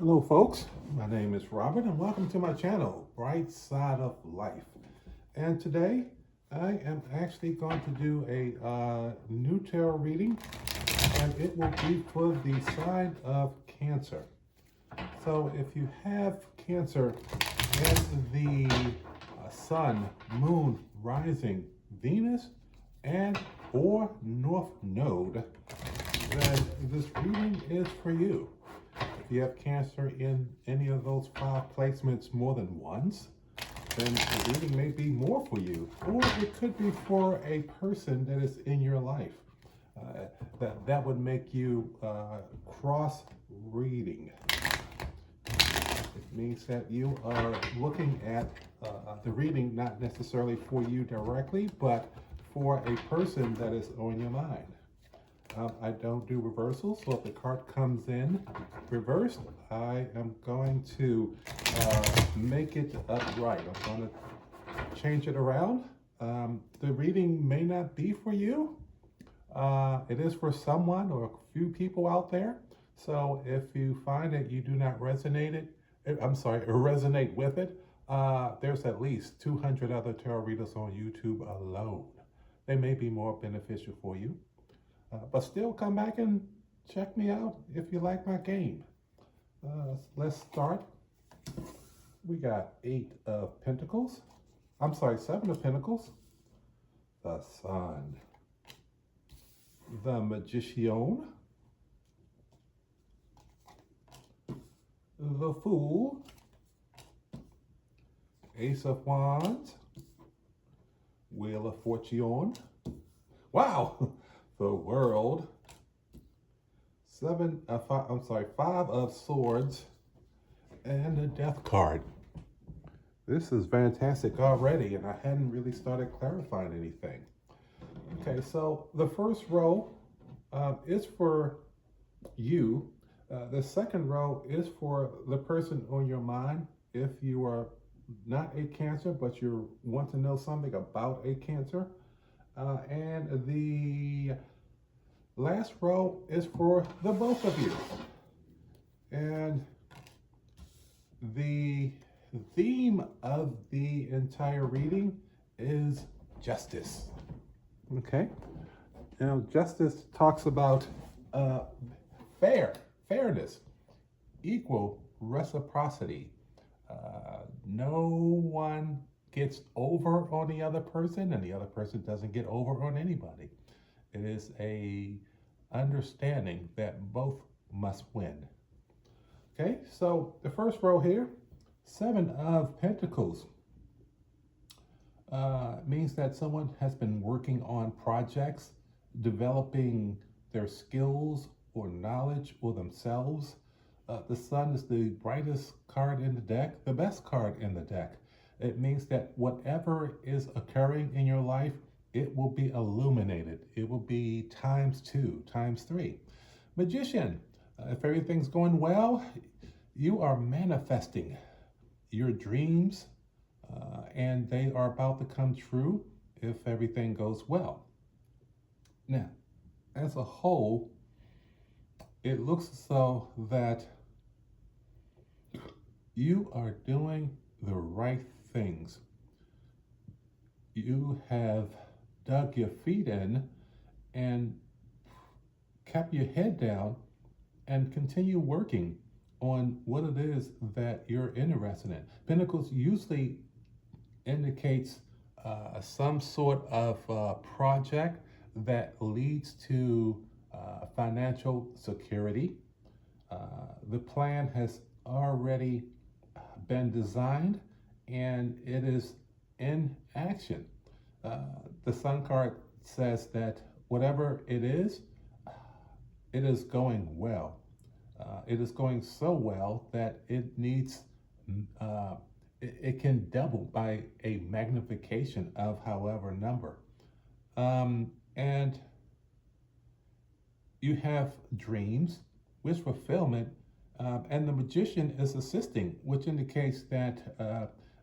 Hello, folks. My name is Robert, and welcome to my channel, Bright Side of Life. And today, I am actually going to do a new tarot reading, and it will be for the sign of Cancer. So, if you have Cancer and the Sun, Moon, Rising, Venus, and or North Node, then this reading is for you. If you have Cancer in any of those five placements more than once, then the reading may be more for you. Or it could be for a person that is in your life. That would make you cross reading. It means that you are looking at the reading not necessarily for you directly, but for a person that is on your mind. I don't do reversals, so if the card comes in reversed, I am going to make it upright. I'm going to change it around. The reading may not be for you. It is for someone or a few people out there. So if you find that you do not resonate with it, there's at least 200 other tarot readers on YouTube alone. They may be more beneficial for you. But still, come back and check me out if you like my game. Let's start. We got 7 of Pentacles, the Sun, the Magician, the Fool, Ace of Wands, Wheel of Fortune. Wow! The World, 5 of Swords, and the Death card. This is fantastic already, and I hadn't really started clarifying anything. Okay, so the first row is for you. The second row is for the person on your mind. If you are not a Cancer, but you want to know something about a Cancer. And the last row is for the both of you. And the theme of the entire reading is justice. Okay? Now, justice talks about fairness, equal reciprocity. No one gets over on the other person, and the other person doesn't get over on anybody. It is a understanding that both must win. Okay, so the first row here, 7 of Pentacles, means that someone has been working on projects, developing their skills or knowledge or themselves. The Sun is the brightest card in the deck, the best card in the deck. It means that whatever is occurring in your life, it will be illuminated. It will be ×2, ×3. Magician, if everything's going well, you are manifesting your dreams, and they are about to come true if everything goes well. Now, as a whole, it looks as though that you are doing the right things. You have dug your feet in and kept your head down and continue working on what it is that you're interested in. Pentacles usually indicates some sort of project that leads to financial security. The plan has already been designed and it is in action. The Sun card says that whatever it is going well. It is going so well that it needs, it can double by a magnification of however number. And you have dreams, wish fulfillment, and the Magician is assisting, which indicates that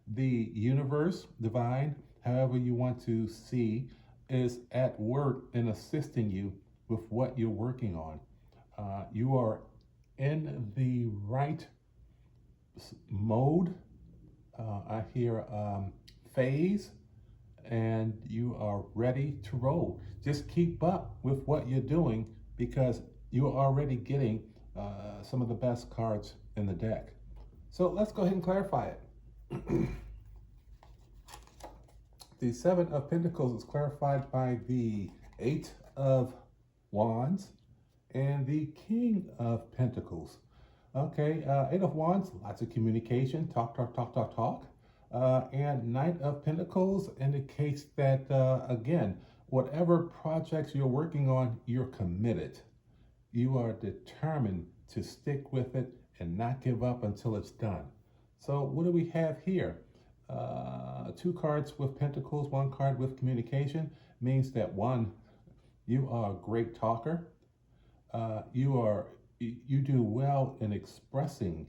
the universe, divine, however you want to see, is at work in assisting you with what you're working on. You are in the right mode. I hear phase, and you are ready to roll. Just keep up with what you're doing because you're already getting some of the best cards in the deck. So let's go ahead and clarify it. The Seven of Pentacles is clarified by the Eight of Wands and the King of Pentacles. Okay, Eight of Wands, lots of communication, talk, talk, talk, talk, talk. And Knight of Pentacles indicates that, again, whatever projects you're working on, you're committed. You are determined to stick with it and not give up until it's done. So what do we have here? Two cards with pentacles, one card with communication means that one, you are a great talker. You do well in expressing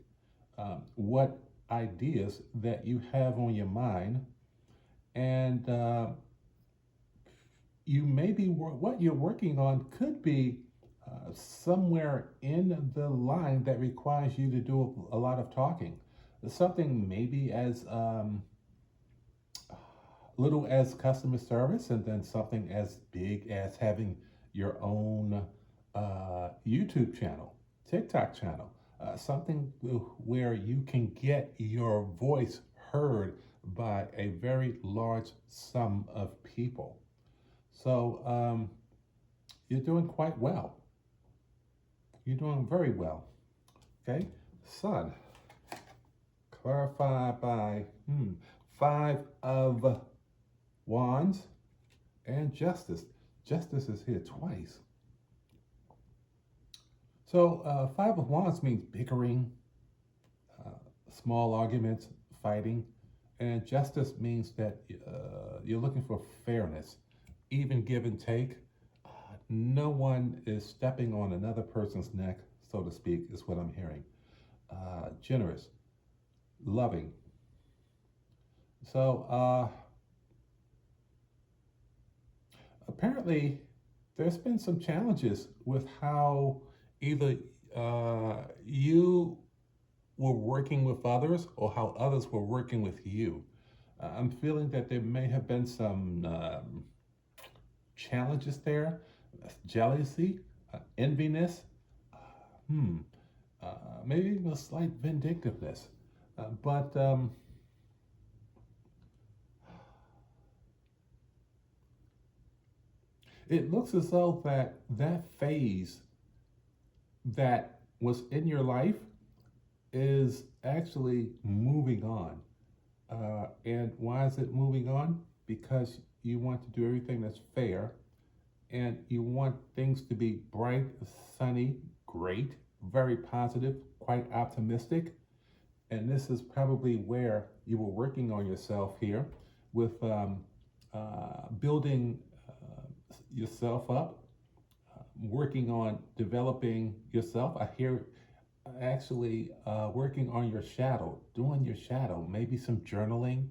what ideas that you have on your mind, and you may be what you're working on could be somewhere in the line that requires you to do a lot of talking. Something maybe as little as customer service, and then something as big as having your own YouTube channel, TikTok channel, something where you can get your voice heard by a very large sum of people. So you're doing quite well. You're doing very well. Okay, Sun, clarified by Five of Wands and Justice. Justice is here twice. So Five of Wands means bickering, small arguments, fighting, and Justice means that you're looking for fairness, even give and take. No one is stepping on another person's neck, so to speak, is what I'm hearing. Generous, loving. So apparently there's been some challenges with how either you were working with others or how others were working with you. I'm feeling that there may have been some challenges there, jealousy, enviness, maybe even a slight vindictiveness. But it looks as though that phase that was in your life is actually moving on. And why is it moving on? Because you want to do everything that's fair, and you want things to be bright, sunny, great, very positive, quite optimistic. And this is probably where you were working on yourself here with building yourself up, working on developing yourself. I hear actually working on your shadow, doing your shadow, maybe some journaling,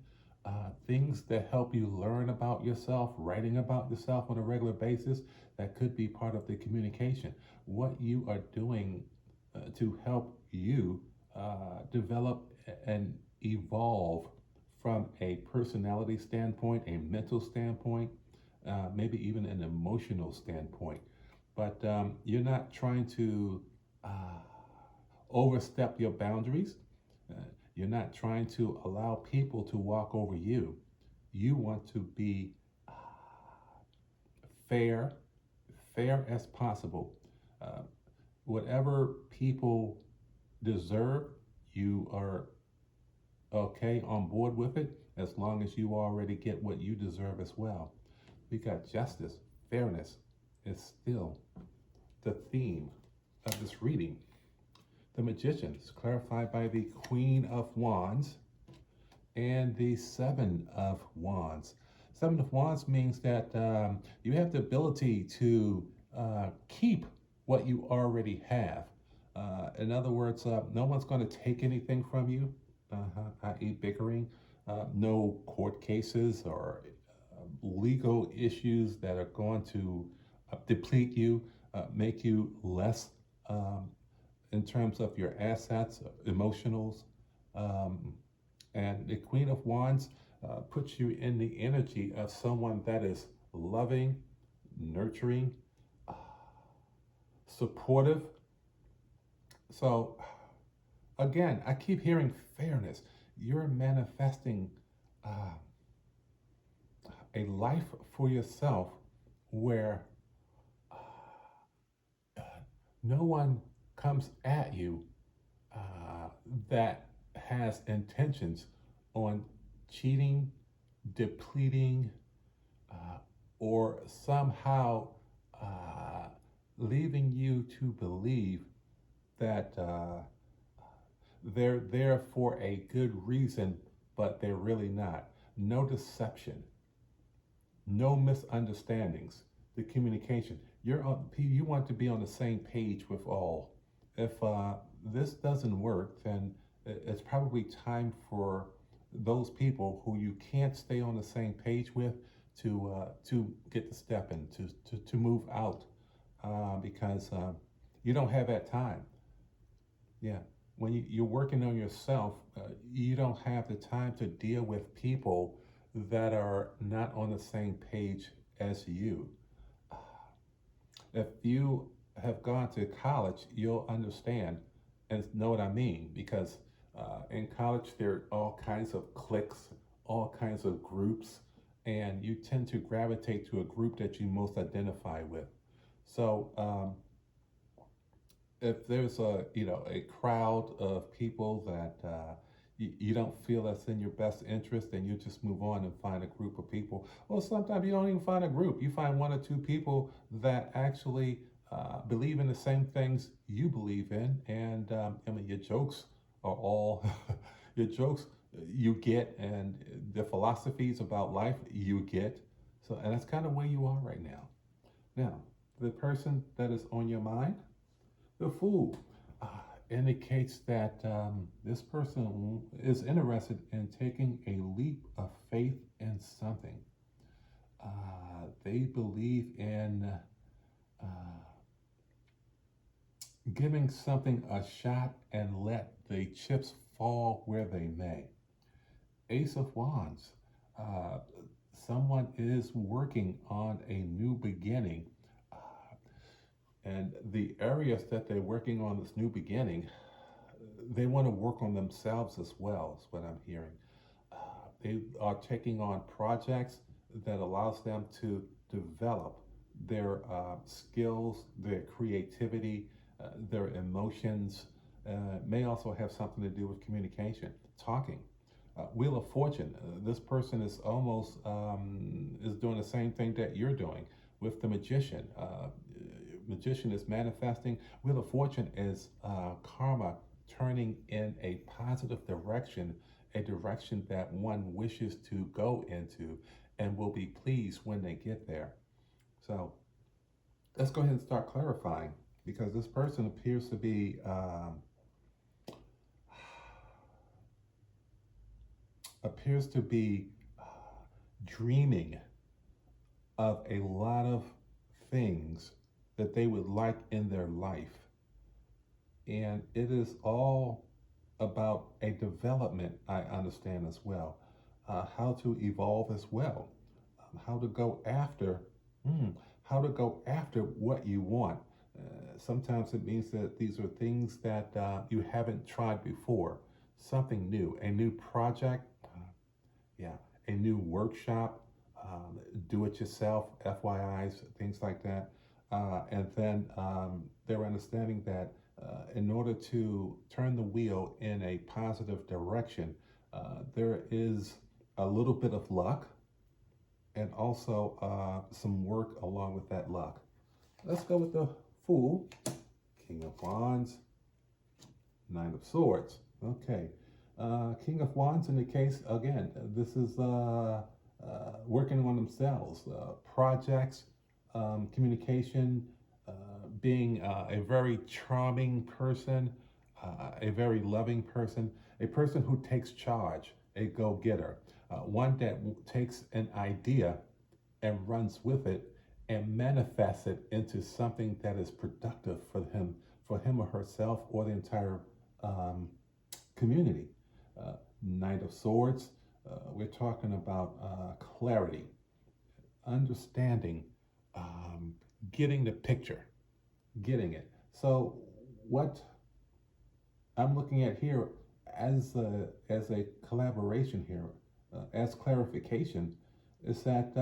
things that help you learn about yourself, writing about yourself on a regular basis. That could be part of the communication. What you are doing to help you develop and evolve from a personality standpoint, a mental standpoint, maybe even an emotional standpoint. But you're not trying to overstep your boundaries. You're not trying to allow people to walk over you. You want to be fair, fair as possible. Whatever people deserve, you are okay on board with it as long as you already get what you deserve as well. We got justice, fairness is still the theme of this reading. The Magician is clarified by the Queen of Wands and the Seven of Wands. Seven of Wands means that you have the ability to keep what you already have. In other words, no one's going to take anything from you, i.e. bickering. No court cases or legal issues that are going to deplete you, make you less in terms of your assets, emotionals, Um, and the Queen of Wands puts you in the energy of someone that is loving, nurturing, uh, supportive. So, again, I keep hearing fairness. You're manifesting uh, a life for yourself where no one comes at you uh, that has intentions on cheating, depleting, uh, or somehow uh, leaving you to believe that they're there for a good reason, but they're really not. No deception, no misunderstandings. The communication. You want to be on the same page with all. If this doesn't work, then it's probably time for those people who you can't stay on the same page with to get the step in to move out because you don't have that time. Yeah. When you're working on yourself, you don't have the time to deal with people that are not on the same page as you. If you have gone to college, you'll understand and know what I mean because in college there are all kinds of cliques, all kinds of groups, and you tend to gravitate to a group that you most identify with. So if there's a crowd of people that you don't feel that's in your best interest, then you just move on and find a group of people. Well, sometimes you don't even find a group. You find one or two people that actually believe in the same things you believe in, and I mean your jokes are all your jokes you get, and the philosophies about life you get. So, and that's kind of where you are right now. Now, the person that is on your mind, the Fool, uh, indicates that this person is interested in taking a leap of faith in something. They believe in uh, giving something a shot and let the chips fall where they may. Ace of Wands. Uh, Someone is working on a new beginning. Uh, and the areas that they're working on this new beginning, they want to work on themselves as well, is what I'm hearing. Uh, they are taking on projects that allows them to develop their skills, their creativity, their emotions. May also have something to do with communication, talking. Wheel of Fortune. This person is almost is doing the same thing that you're doing with the Magician. Magician is manifesting. Wheel of Fortune is karma turning in a positive direction, a direction that one wishes to go into and will be pleased when they get there. So let's go ahead and start clarifying because this person appears to be appears to be dreaming of a lot of things that they would like in their life. And it is all about a development, I understand as well, how to evolve as well, how to go after, how to go after what you want. Sometimes it means that these are things that you haven't tried before, something new, a new project, yeah, a new workshop, do it yourself, FYIs, things like that. And then they're understanding that in order to turn the wheel in a positive direction, there is a little bit of luck and also some work along with that luck. Let's go with the Fool, King of Wands, Nine of Swords. Okay. King of Wands indicates, again, this is working on themselves, projects, communication, being a very charming person, a very loving person, a person who takes charge, a go-getter, one that takes an idea and runs with it and manifests it into something that is productive for him or herself or the entire community. Knight of Swords, we're talking about clarity, understanding, getting the picture, getting it. So what I'm looking at here as a collaboration here, as clarification, is that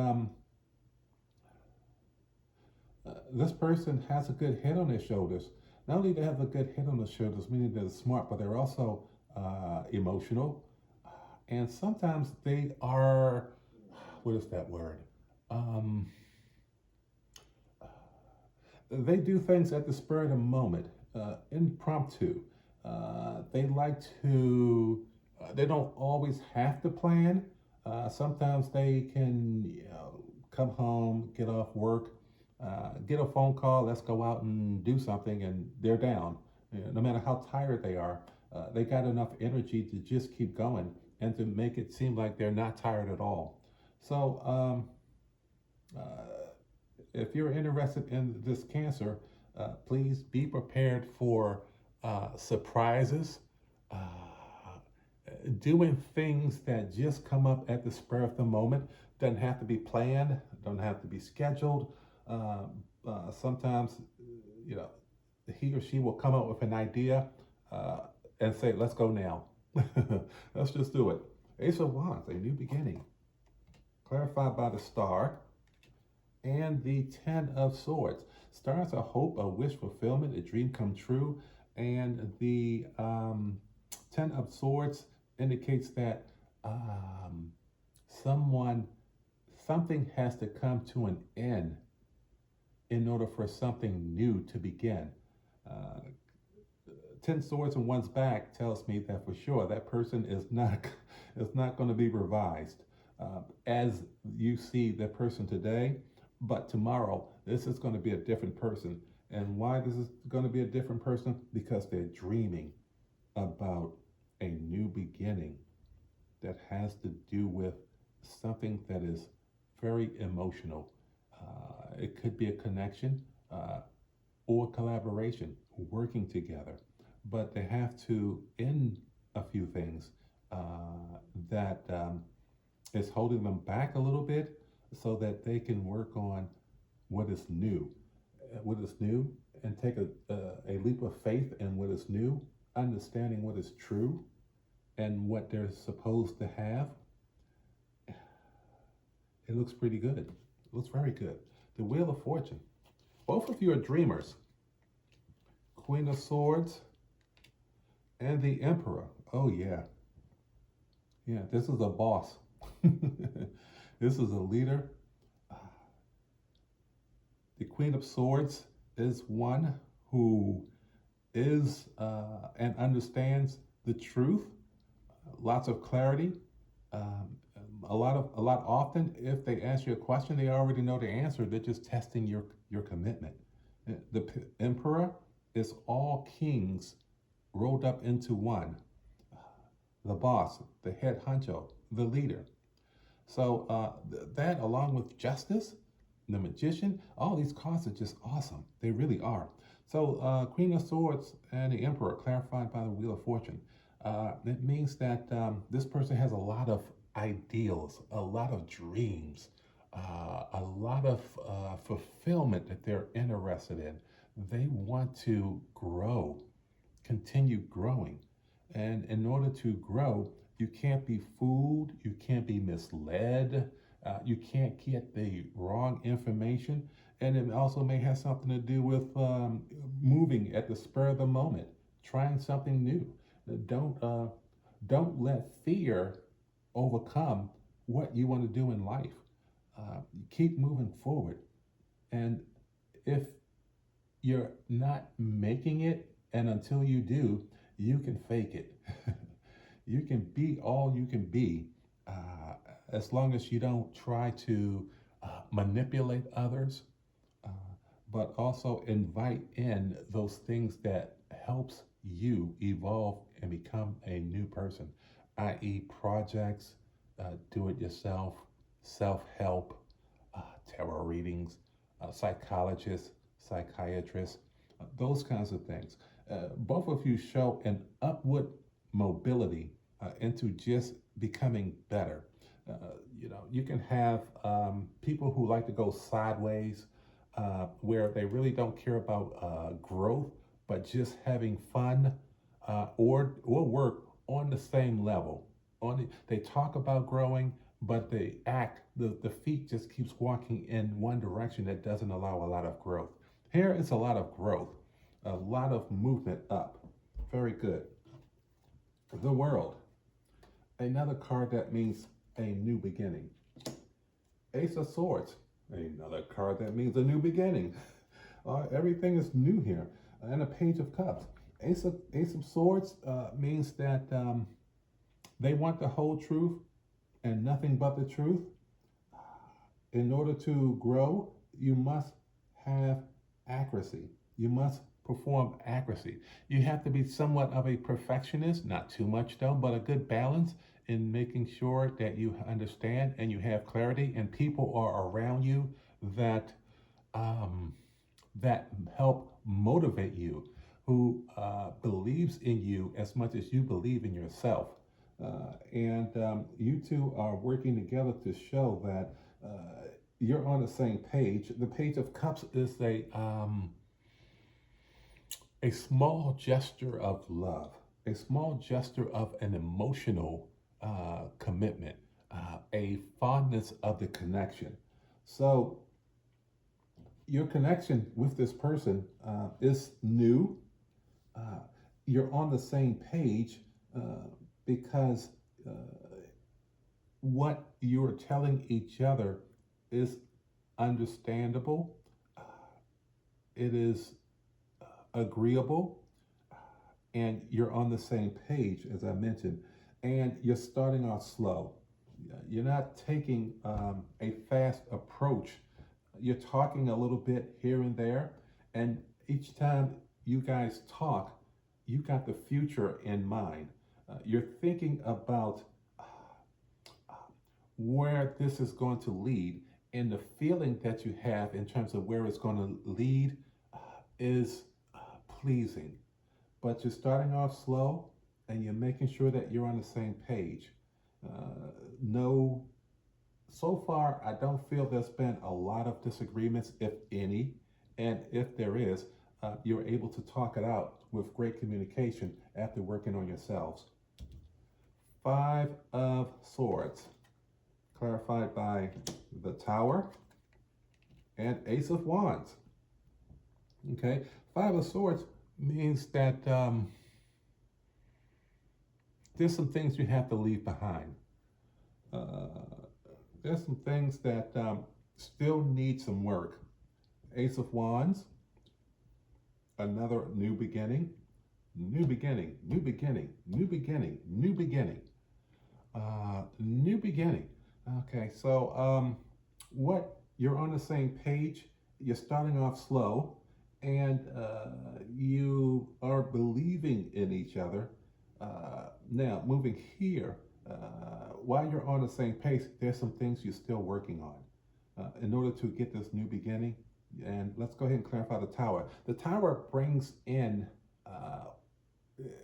this person has a good head on their shoulders. Not only do they have a good head on their shoulders, meaning they're smart, but they're also emotional, and sometimes they are. What is that word? Um, they do things at the spur of the moment, impromptu. They like to. They don't always have to plan. Sometimes they can, come home, get off work, get a phone call. Let's go out and do something, and they're down. No matter how tired they are, they got enough energy to just keep going and to make it seem like they're not tired at all. So if you're interested in this Cancer, please be prepared for surprises, uh, doing things that just come up at the spur of the moment. Doesn't have to be planned, don't have to be scheduled. Sometimes, you know, he or she will come up with an idea uh, and say, let's go now. Let's just do it. Ace of Wands, a new beginning, clarified by the Star and the Ten of Swords. Stars a hope, a wish fulfillment, a dream come true. And the Ten of Swords indicates that um, someone, something has to come to an end in order for something new to begin. Uh, 10 swords in one's back tells me that for sure that person is not going to be revised as you see the person today, but tomorrow this is going to be a different person. And why this is going to be a different person? Because they're dreaming about a new beginning that has to do with something that is very emotional. It could be a connection or collaboration, working together, but they have to end a few things that is holding them back a little bit so that they can work on what is new. What is new, and take a leap of faith in what is new, understanding what is true and what they're supposed to have. It looks pretty good. It looks very good. The Wheel of Fortune. Both of you are dreamers. Queen of Swords and the Emperor. Oh, yeah. Yeah, this is a boss. This is a leader. The Queen of Swords is one who is and understands the truth, lots of clarity. Um, a lot often, if they ask you a question, they already know the answer. They're just testing your commitment. The Emperor is all kings rolled up into one. The boss, the head honcho, the leader. So that, along with Justice, the Magician, all these cards are just awesome. They really are. So Queen of Swords and the Emperor, clarified by the Wheel of Fortune. It means that this person has a lot of ideals, a lot of dreams, a lot of fulfillment that they're interested in. They want to grow, continue growing. And in order to grow, you can't be fooled, you can't be misled, you can't get the wrong information. And it also may have something to do with moving at the spur of the moment, trying something new. Don't let fear overcome what you want to do in life. Keep moving forward. And if you're not making it, and until you do, you can fake it. You can be all you can be, as long as you don't try to manipulate others, uh, but also invite in those things that helps you evolve and become a new person, i.e. projects, do-it-yourself, self-help, tarot readings, psychologists, psychiatrists, those kinds of things. Both of you show an upward mobility into just becoming better. Uh, you can have people who like to go sideways, where they really don't care about growth, but just having fun, or work on the same level. They talk about growing, but the feet just keeps walking in one direction that doesn't allow a lot of growth. Here is a lot of growth, a lot of movement up. Very good. The World, another card that means a new beginning. Ace of Swords, another card that means a new beginning. Everything is new here. And a Page of Cups. Ace of Swords means that they want the whole truth and nothing but the truth. In order to grow, you must have accuracy. You must perform accuracy. You have to be somewhat of a perfectionist, not too much though, but a good balance in making sure that you understand and you have clarity and people are around you that um, that help motivate you, who believes in you as much as you believe in yourself. And you two are working together to show that you're on the same page. The Page of Cups is a small gesture of love, a small gesture of an emotional commitment, a fondness of the connection. So your connection with this person is new. Uh, you're on the same page because uh, what you're telling each other is understandable. Uh, it is agreeable, and you're on the same page, as I mentioned. And you're starting off slow. You're not taking a fast approach. You're talking a little bit here and there, and each time you guys talk, you got the future in mind. You're thinking about where this is going to lead, and the feeling that you have in terms of where it's going to lead is pleasing. But you're starting off slow, and you're making sure that you're on the same page. No, so far, I don't feel there's been a lot of disagreements, if any. And if there is, you're able to talk it out with great communication after working on yourselves. Five of Swords, clarified by the Tower and Ace of Wands. Okay, Five of Swords means that there's some things you have to leave behind. Uh, there's some things that still need some work. Ace of Wands, another new beginning, new beginning, new beginning, new beginning, new beginning, new beginning. Okay, so what you're on the same page, you're starting off slow, and you are believing in each other. Now, moving here, while you're on the same pace, there's some things you're still working on in order to get this new beginning. And let's go ahead and clarify the Tower. The Tower brings in,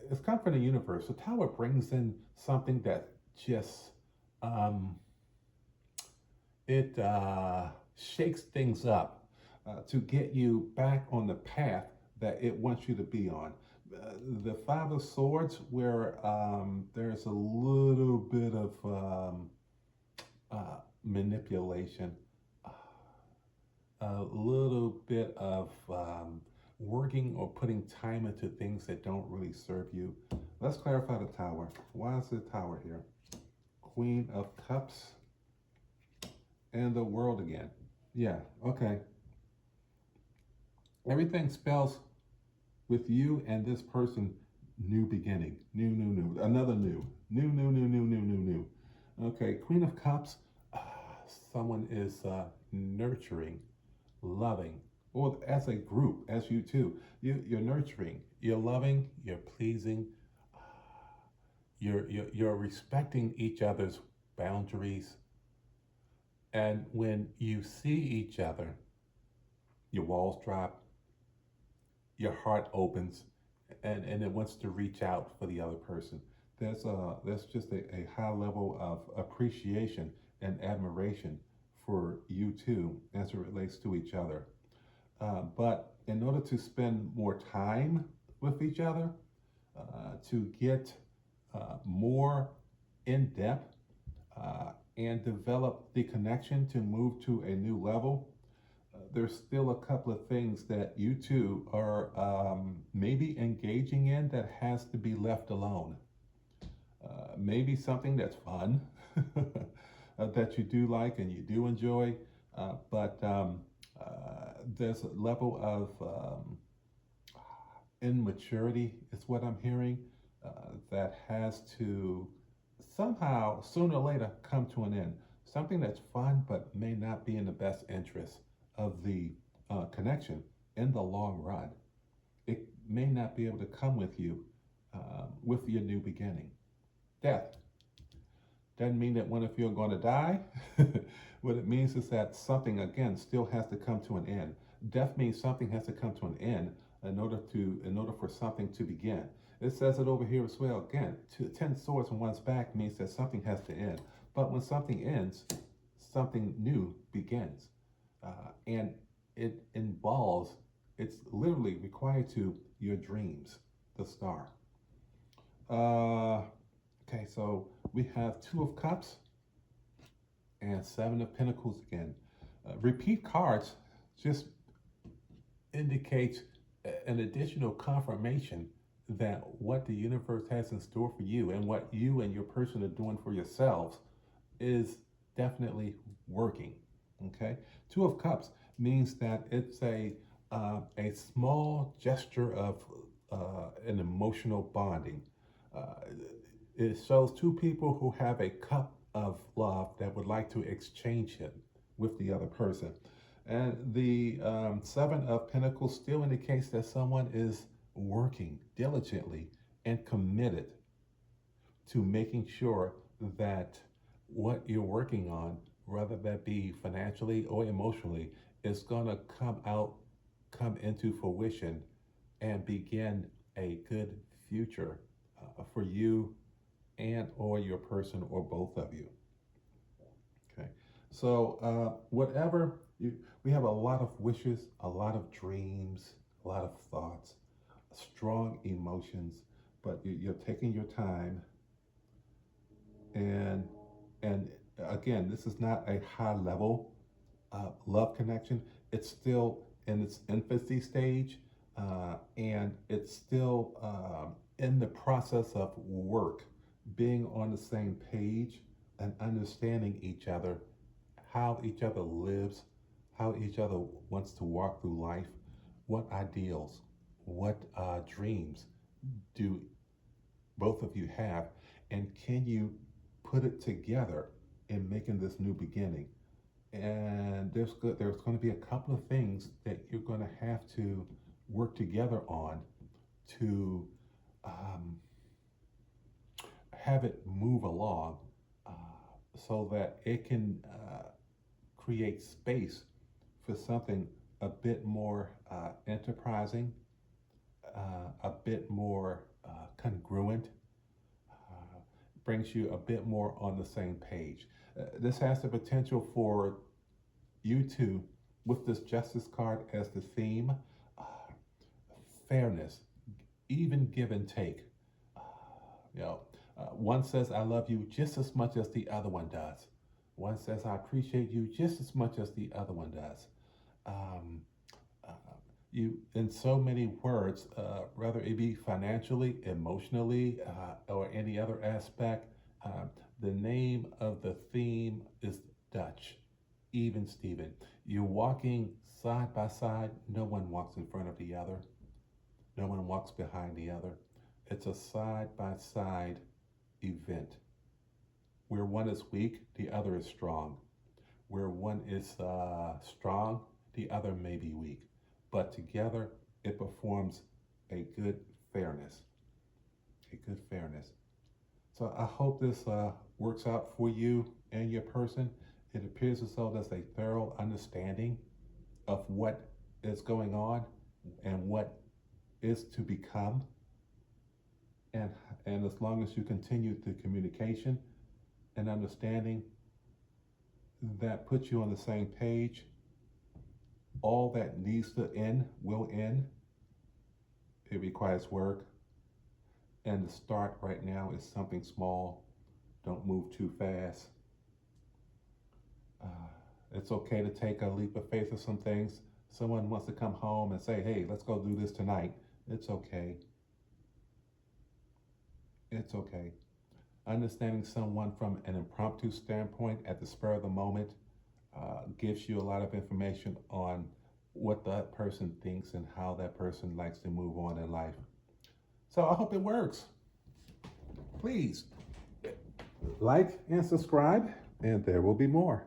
it's come from the universe. The Tower brings in something that just, it shakes things up to get you back on the path that it wants you to be on. The Five of Swords, where there's a little bit of manipulation, a little bit of working or putting time into things that don't really serve you. Let's clarify the Tower. Why is the Tower here? Queen of Cups and the World again. Yeah, okay. Everything spells with you and this person new beginning, new, another new. Okay, Queen of Cups, someone is nurturing, loving, or as a group, as you two, you're nurturing, you're loving, you're pleasing, you're respecting each other's boundaries, and when you see each other, your walls drop, your heart opens, and it wants to reach out for the other person. there's just a high level of appreciation and admiration for you two as it relates to each other. But in order to spend more time with each other, to get more in depth and develop the connection to move to a new level, there's still a couple of things that you two are maybe engaging in that has to be left alone. Maybe something that's fun that you do like and you do enjoy, but there's a level of immaturity, is what I'm hearing, that has to somehow, sooner or later, come to an end. Something that's fun but may not be in the best interest of the connection in the long run. It may not be able to come with you with your new beginning. Death doesn't mean that one of you are going to die. What it means is that something, again, still has to come to an end. Death means something has to come to an end in order for something to begin. It says it over here as well. Again, 10 swords on one's back means that something has to end. But when something ends, something new begins. And it involves, it's literally required to your dreams, the star. Okay, so we have Two of Cups and Seven of Pentacles again. Repeat cards just indicates an additional confirmation that what the universe has in store for you and what you and your person are doing for yourselves is definitely working. Okay, Two of Cups means that it's a small gesture of an emotional bonding. It shows two people who have a cup of love that would like to exchange it with the other person. And the Seven of Pentacles still indicates that someone is working diligently and committed to making sure that what you're working on, whether that be financially or emotionally, is going to come into fruition and begin a good future for you and or your person or both of you. Okay, so we have a lot of wishes, a lot of dreams, a lot of thoughts, strong emotions, but you're taking your time, and again, this is not a high level love connection. It's still in its infancy stage, and it's still in the process of work, being on the same page and understanding each other, how each other lives, how each other wants to walk through life, what ideals, what dreams do both of you have, and can you put it together in making this new beginning. And there's going to be a couple of things that you're going to have to work together on to have it move along so that it can create space for something a bit more enterprising, a bit more congruent, brings you a bit more on the same page. This has the potential for you two, with this Justice card as the theme, fairness, even give and take. One says, I love you just as much as the other one does. One says, I appreciate you just as much as the other one does. You, in so many words, whether it be financially, emotionally, or any other aspect, the name of the theme is Dutch, even Steven. You're walking side by side. No one walks in front of the other. No one walks behind the other. It's a side by side event. Where one is weak, the other is strong. Where one is strong, the other may be weak. But together, it performs a good fairness. A good fairness. So I hope this works out for you and your person. It appears as though there's a thorough understanding of what is going on and what is to become. And, and as long as you continue the communication and understanding, that puts you on the same page, all that needs to end will end. It requires work. And the start right now is something small. Don't move too fast. It's okay to take a leap of faith of some things. Someone wants to come home and say, hey, let's go do this tonight. It's okay. It's okay. Understanding someone from an impromptu standpoint at the spur of the moment gives you a lot of information on what that person thinks and how that person likes to move on in life. So I hope it works. Please like and subscribe, and there will be more.